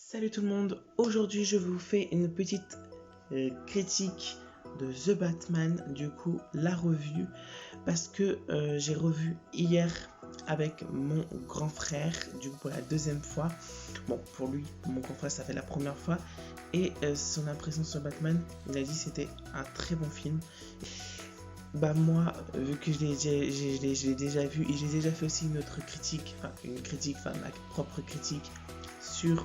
Salut tout le monde, aujourd'hui je vous fais une petite critique de The Batman, du coup la revue, parce que j'ai revu hier avec mon grand frère, du coup pour la deuxième fois. Bon, pour lui, pour mon grand frère, ça fait la première fois, et son impression sur Batman, il a dit c'était un très bon film. Bah moi, vu que je l'ai déjà vu, et j'ai déjà fait aussi une autre critique, ma propre critique sur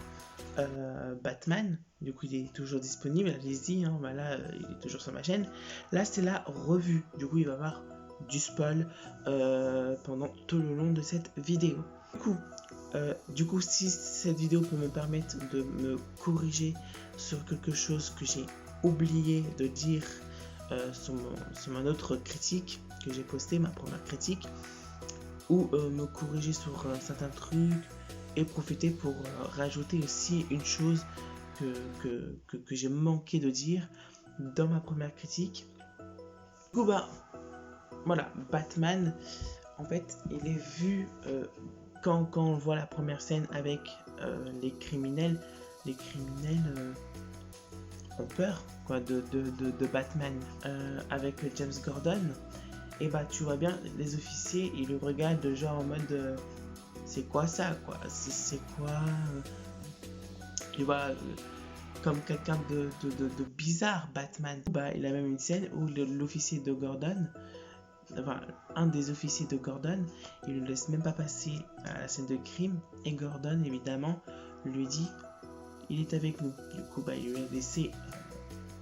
Batman, du coup il est toujours disponible, allez-y, hein, voilà, il est toujours sur ma chaîne. Là c'est la revue, du coup il va y avoir du spoil pendant tout le long de cette vidéo. Du coup si cette vidéo peut me permettre de me corriger sur quelque chose que j'ai oublié de dire sur mon autre critique que j'ai posté, ma première critique, ou me corriger sur certains trucs, et profiter pour rajouter aussi une chose que j'ai manqué de dire dans ma première critique. Du coup, bah, voilà, Batman, en fait, il est vu quand on voit la première scène avec les criminels ont peur quoi, de Batman avec James Gordon. Et bah, tu vois bien, les officiers, ils le regardent genre en mode c'est quoi ça quoi, c'est quoi tu vois, comme quelqu'un de bizarre Batman. Bah il a même une scène où l'officier de Gordon, enfin un des officiers de Gordon, il le laisse même pas passer à la scène de crime, et Gordon évidemment lui dit il est avec nous. Du coup bah il lui a laissé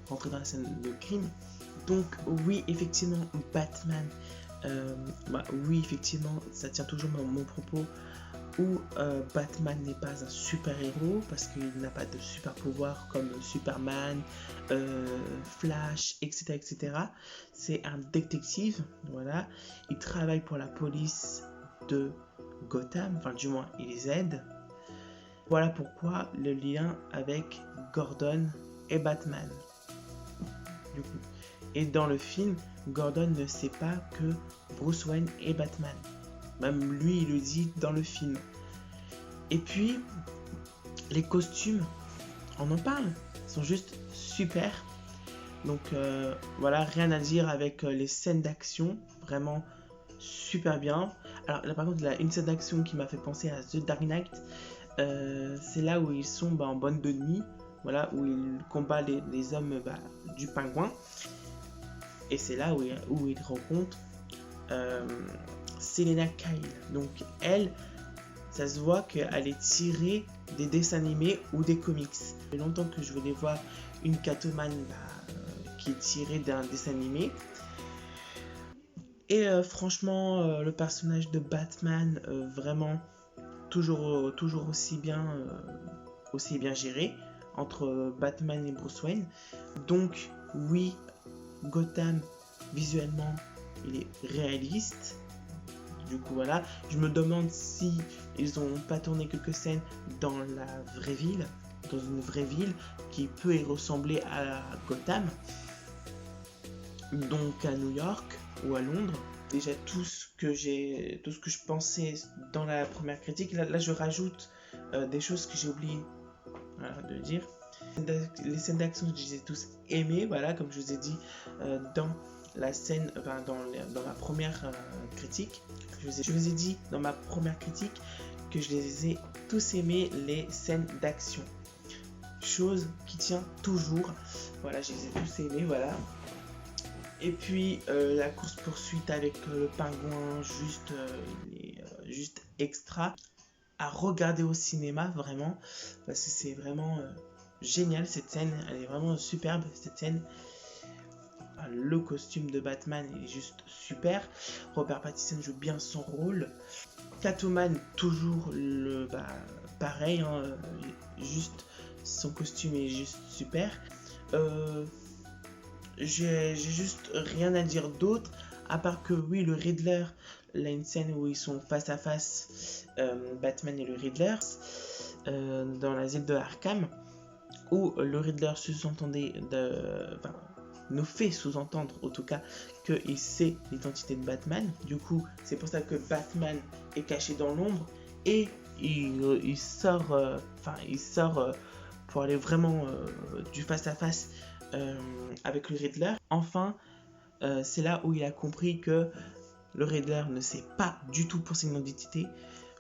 rentrer dans la scène de crime. Donc oui effectivement Batman, oui effectivement ça tient toujours mon propos où Batman n'est pas un super héros parce qu'il n'a pas de super pouvoir comme Superman, Flash, etc. C'est un détective, voilà. Il travaille pour la police de Gotham, enfin du moins il les aide. Voilà pourquoi le lien avec Gordon et Batman. Du coup. Et dans le film, Gordon ne sait pas que Bruce Wayne est Batman. Même lui, il le dit dans le film. Et puis, les costumes, on en parle, sont juste super. Donc voilà, rien à dire avec les scènes d'action, vraiment super bien. Alors là par contre, il y a une scène d'action qui m'a fait penser à The Dark Knight. C'est là où ils sont en bonne de nuit, voilà, où ils combattent les hommes du pingouin. Et c'est là où ils rencontrent Selina Kyle. Donc elle, ça se voit qu'elle est tirée des dessins animés ou des comics. Ça fait longtemps que je voulais voir une Catwoman qui est tirée d'un dessin animé. Et franchement, le personnage de Batman, vraiment toujours aussi bien géré entre Batman et Bruce Wayne. Donc oui, Gotham visuellement il est réaliste. Du coup voilà, je me demande si ils ont pas tourné quelques scènes dans la vraie ville, dans une vraie ville qui peut y ressembler à Gotham, donc à New York ou à Londres. Déjà tout ce que je pensais dans la première critique, là je rajoute des choses que j'ai oublié de dire. Les scènes d'action que j'ai tous aimées, voilà, comme je vous ai dit dans la scène, dans ma première critique. Je vous ai dit dans ma première critique que je les ai tous aimés, les scènes d'action. Chose qui tient toujours. Voilà, je les ai tous aimés, voilà. Et puis la course-poursuite avec le pingouin, juste extra. À regarder au cinéma, vraiment. Parce que c'est vraiment génial cette scène. Elle est vraiment superbe, cette scène. Le costume de Batman est juste super. Robert Pattinson joue bien son rôle. Catwoman toujours pareil, hein, juste son costume est juste super. J'ai juste rien à dire d'autre à part que oui, le Riddler, là une scène où ils sont face à face, Batman et le Riddler, dans l'asile de Arkham, où le Riddler nous fait sous-entendre en tout cas qu'il sait l'identité de Batman. Du coup c'est pour ça que Batman est caché dans l'ombre et il sort, pour aller vraiment du face-à-face avec le Riddler. Enfin, c'est là où il a compris que le Riddler ne sait pas du tout pour son identité.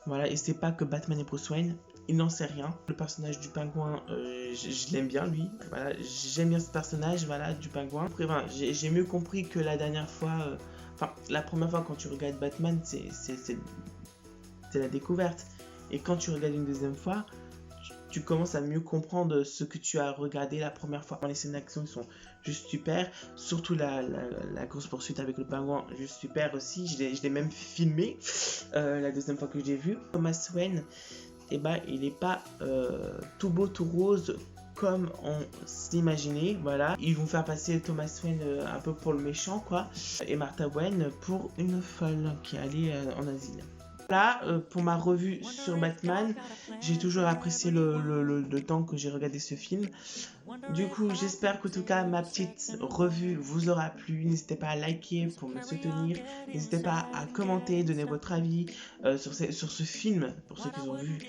Voilà, il sait pas que Batman est Bruce Wayne. Il n'en sait rien. Le personnage du pingouin, je l'aime bien lui. Voilà, j'aime bien ce personnage, voilà, du pingouin. Après, voilà, j'ai mieux compris que la dernière fois. La première fois quand tu regardes Batman, c'est la découverte. Et quand tu regardes une deuxième fois, tu commences à mieux comprendre ce que tu as regardé la première fois. Les scènes d'action sont juste super, surtout la grosse poursuite avec le pingouin, juste super aussi. Je l'ai même filmé la deuxième fois que j'ai vu. Thomas Wayne, il n'est pas tout beau, tout rose comme on s'imaginait. Voilà, ils vont faire passer Thomas Wayne un peu pour le méchant, quoi, et Martha Wayne pour une folle qui allait en asile. Là, pour ma revue sur Batman, j'ai toujours apprécié le temps que j'ai regardé ce film. Du coup, j'espère qu'en tout cas, ma petite revue vous aura plu. N'hésitez pas à liker pour me soutenir. N'hésitez pas à commenter, donner votre avis sur ce film, pour ceux qui ont vu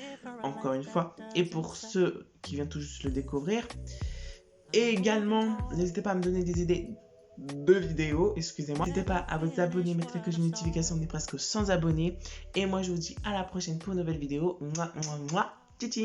encore une fois, et pour ceux qui viennent tout juste le découvrir. Et également, n'hésitez pas à me donner des idées de vidéos, excusez-moi. N'hésitez pas à vous abonner, mettre la cloche de notification, on est presque 100 abonnés. Et moi je vous dis à la prochaine pour une nouvelle vidéo. Mouah, mouah, mouah. Titi.